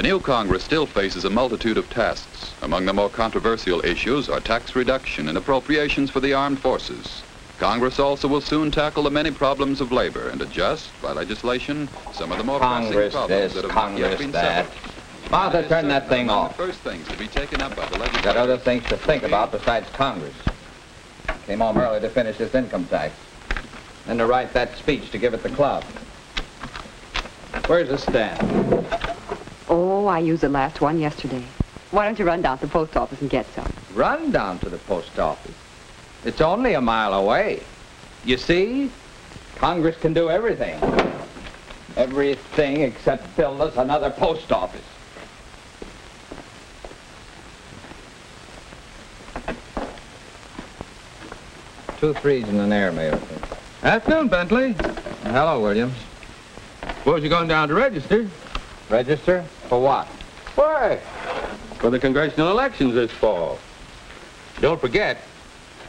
new Congress still faces a multitude of tasks. Among the more controversial issues are tax reduction and appropriations for the armed forces. Congress also will soon tackle the many problems of labor and adjust, by legislation, some of the more pressing problems that have not yet been settled. Martha, turn that thing off. The first things to be taken up by the legislature. Got other things to think about besides Congress. Came home early to finish this income tax. Then to write that speech to give at the club. Where's the stamp? Oh, I used the last one yesterday. Why don't you run down to the post office and get some? Run down to the post office. It's only a mile away. You see, Congress can do everything. Everything except build us another post office. Two threes and an air, Mayor. Afternoon, Bentley. Hello, Williams. Suppose you're going down to register. Register? For what? Why? For the congressional elections this fall. Don't forget,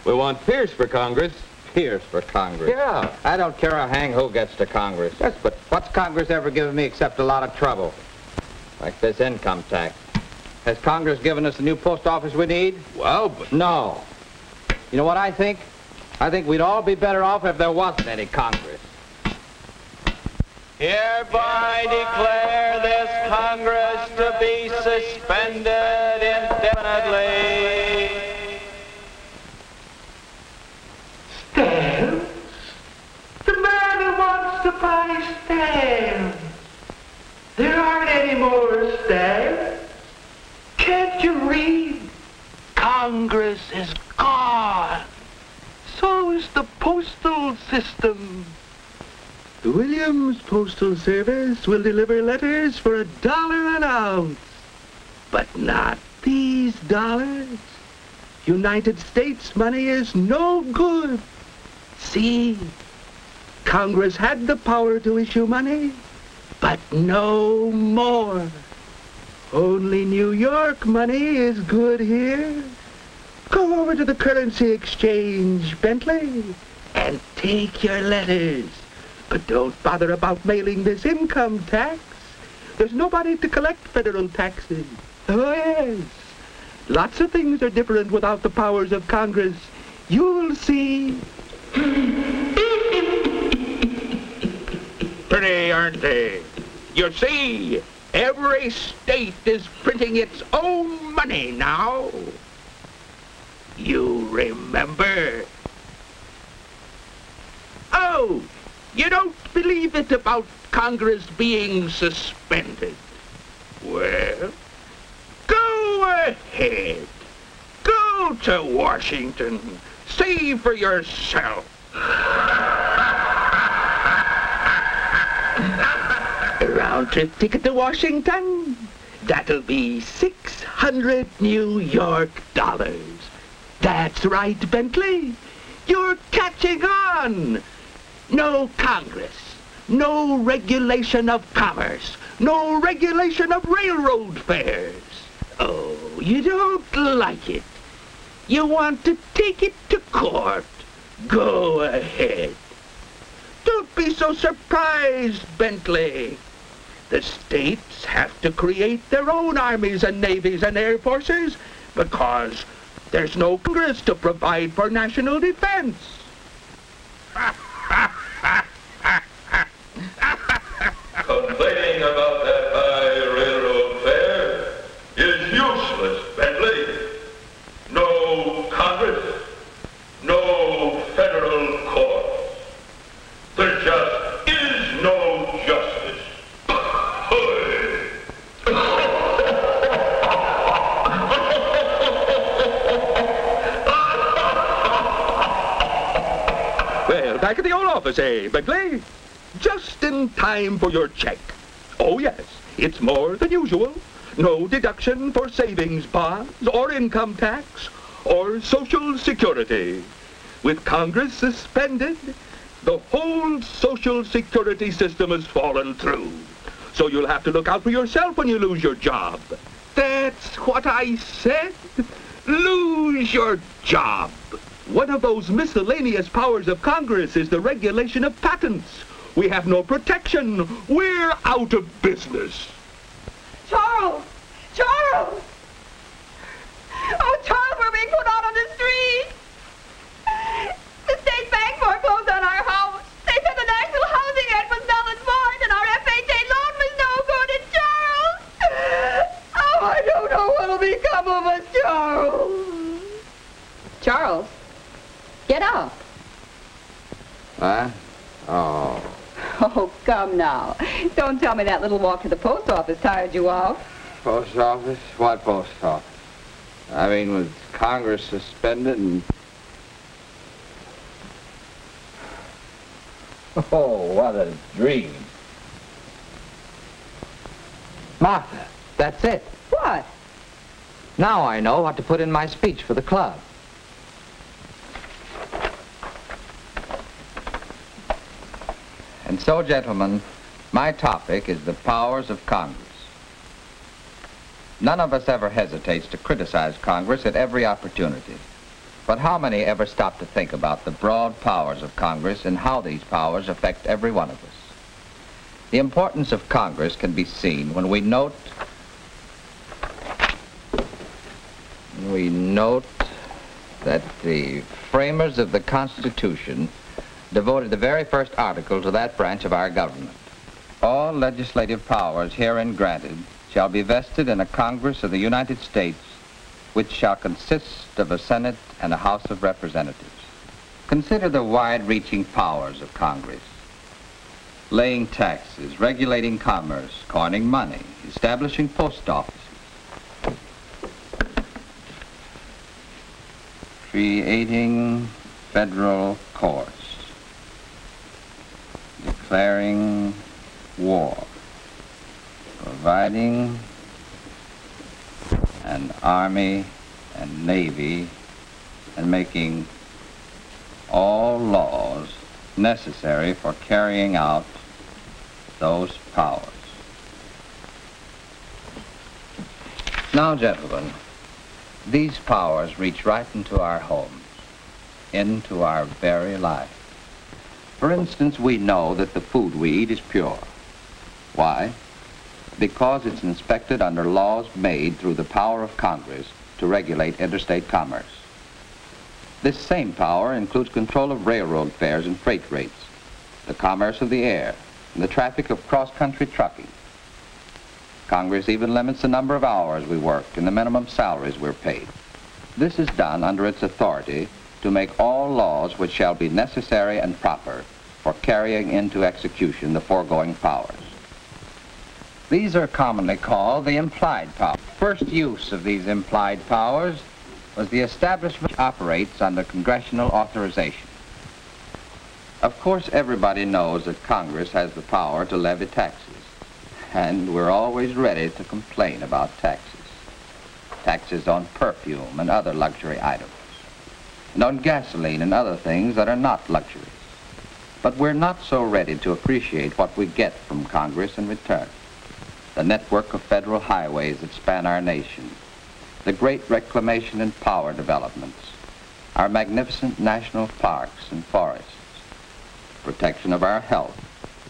we want Pierce for Congress. Pierce for Congress? Yeah. I don't care a hang who gets to Congress. Yes, but What's Congress ever given me except a lot of trouble? Like this income tax. Has Congress given us the new post office we need? well, but No. You know what I think? I think we'd all be better off if there wasn't any Congress. Hereby declare this Congress to be suspended indefinitely. Stamps? The man who wants to buy stamps. There aren't any more stamps. Can't you read? Congress is gone. So is the postal system. The Williams Postal Service will deliver letters for $1 an ounce. But not these dollars. United States money is no good. See, Congress had the power to issue money, but no more. Only New York money is good here. Go over to the currency exchange, Bentley, and take your letters. But don't bother about mailing this income tax. There's nobody to collect federal taxes. Oh, yes. Lots of things are different without the powers of Congress. You'll see. Pretty, aren't they? You see, every state is printing its own money now. You remember? Oh, you don't believe it about Congress being suspended? Well, go ahead. Go to Washington. See for yourself. A round-trip ticket to Washington? That'll be 600 New York dollars. That's right, Bentley. You're catching on. No Congress, no regulation of commerce, no regulation of railroad fares. Oh, you don't like it. You want to take it to court. Go ahead. Don't be so surprised, Bentley. The states have to create their own armies and navies and air forces because there's no Congress to provide for national defense. Complaining about that high railroad fare is useless, Bentley. No Congress, no federal court. There just is no justice. Well, back at the old office, eh, Bentley? Just in time for your check. Oh, yes, it's more than usual. No deduction for savings bonds or income tax or Social Security. With Congress suspended, the whole Social Security system has fallen through. So you'll have to look out for yourself when you lose your job. That's what I said. Lose your job. One of those miscellaneous powers of Congress is the regulation of patents. We have no protection. We're out of business. Charlie! Charles! Charles! Oh, Charles, we're being put out on the street. The state bank foreclosed on our house. They said the National Housing Act was null and void, and our FHA loan was no good. And Charles! Oh, I don't know what'll become of us, Charles. Charles, get up. Huh? Oh. Oh, come now. Don't tell me that little walk to the post office tired you out. Post office? What post office? I mean, with Congress suspended and... Oh, what a dream. Martha, that's it. What? Now I know what to put in my speech for the club. And so, gentlemen, my topic is the powers of Congress. None of us ever hesitates to criticize Congress at every opportunity. But how many ever stop to think about the broad powers of Congress and how these powers affect every one of us? The importance of Congress can be seen when we note that the framers of the Constitution devoted the very first article to that branch of our government. All legislative powers herein granted shall be vested in a Congress of the United States, which shall consist of a Senate and a House of Representatives. Consider the wide-reaching powers of Congress. Laying taxes, regulating commerce, coining money, establishing post offices, creating federal courts, declaring war, providing an army and navy, and making all laws necessary for carrying out those powers. Now, gentlemen, these powers reach right into our homes, into our very life. For instance, we know that the food we eat is pure. Why? Because it's inspected under laws made through the power of Congress to regulate interstate commerce. This same power includes control of railroad fares and freight rates, the commerce of the air, and the traffic of cross-country trucking. Congress even limits the number of hours we work and the minimum salaries we're paid. This is done under its authority to make all laws which shall be necessary and proper for carrying into execution the foregoing powers. These are commonly called the implied powers. First use of these implied powers was the establishment which operates under congressional authorization. Of course, everybody knows that Congress has the power to levy taxes, and we're always ready to complain about taxes. Taxes on perfume and other luxury items, and on gasoline and other things that are not luxuries. But we're not so ready to appreciate what we get from Congress in return. The network of federal highways that span our nation, the great reclamation and power developments, our magnificent national parks and forests, protection of our health,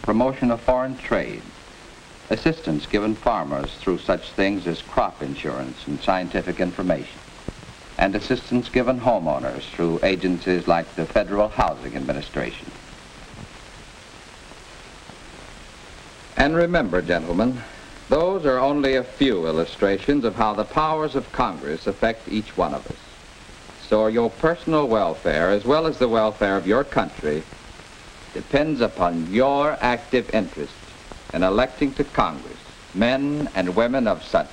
promotion of foreign trade, assistance given farmers through such things as crop insurance and scientific information, and assistance given homeowners through agencies like the Federal Housing Administration. And remember, gentlemen, those are only a few illustrations of how the powers of Congress affect each one of us. So your personal welfare, as well as the welfare of your country, depends upon your active interest in electing to Congress men and women of such.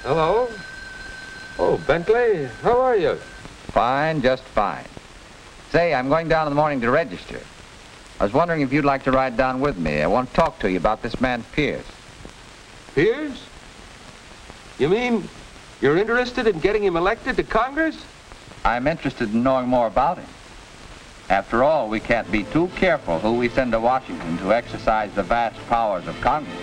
Hello? Oh, Bentley, how are you? Fine, just fine. Say, I'm going down in the morning to register. I was wondering if you'd like to ride down with me. I want to talk to you about this man Pierce. Pierce? You mean you're interested in getting him elected to Congress? I'm interested in knowing more about him. After all, we can't be too careful who we send to Washington to exercise the vast powers of Congress.